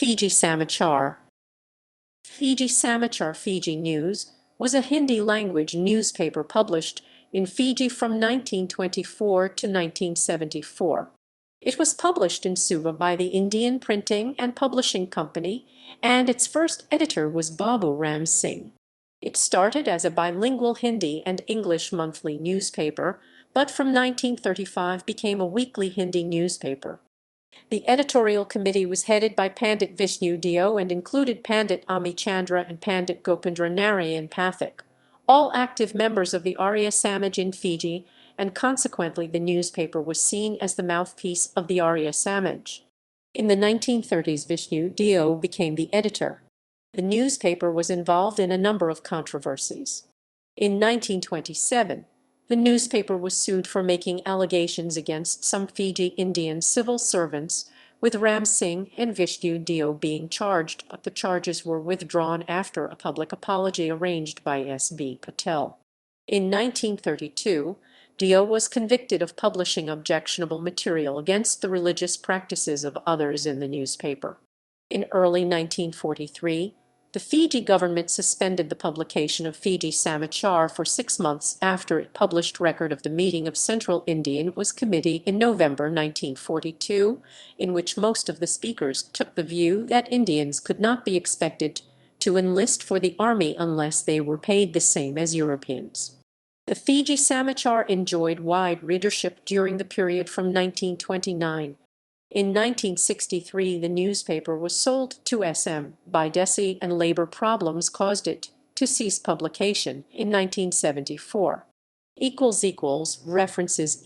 Fiji Samachar. Fiji Samachar Fiji News was a Hindi-language newspaper published in Fiji from 1924 to 1974. It was published in Suva by the Indian Printing and Publishing Company, and its first editor was Babu Ram Singh. It started as a bilingual Hindi and English monthly newspaper, but from 1935 became a weekly Hindi newspaper. The editorial committee was headed by Pandit Vishnu Deo and included Pandit Chandra and Pandit Gopendra Narayan Pathik, all active members of the Arya Samaj in Fiji, and consequently the newspaper was seen as the mouthpiece of the Arya Samaj. In the 1930s, Vishnu Deo became the editor. The newspaper was involved in a number of controversies. In 1927, the newspaper was sued for making allegations against some Fiji Indian civil servants, with Ram Singh and Vishnu Deo being charged, but the charges were withdrawn after a public apology arranged by S.B. Patel. In 1932, Deo was convicted of publishing objectionable material against the religious practices of others in the newspaper. In early 1943, the Fiji government suspended the publication of Fiji Samachar for 6 months after it published record of the meeting of Central Indian Committee in November 1942, in which most of the speakers took the view that Indians could not be expected to enlist for the army unless they were paid the same as Europeans. The Fiji Samachar enjoyed wide readership during the period from 1929. In 1963, the newspaper was sold to SM by Desi, and labor problems caused it to cease publication in 1974. References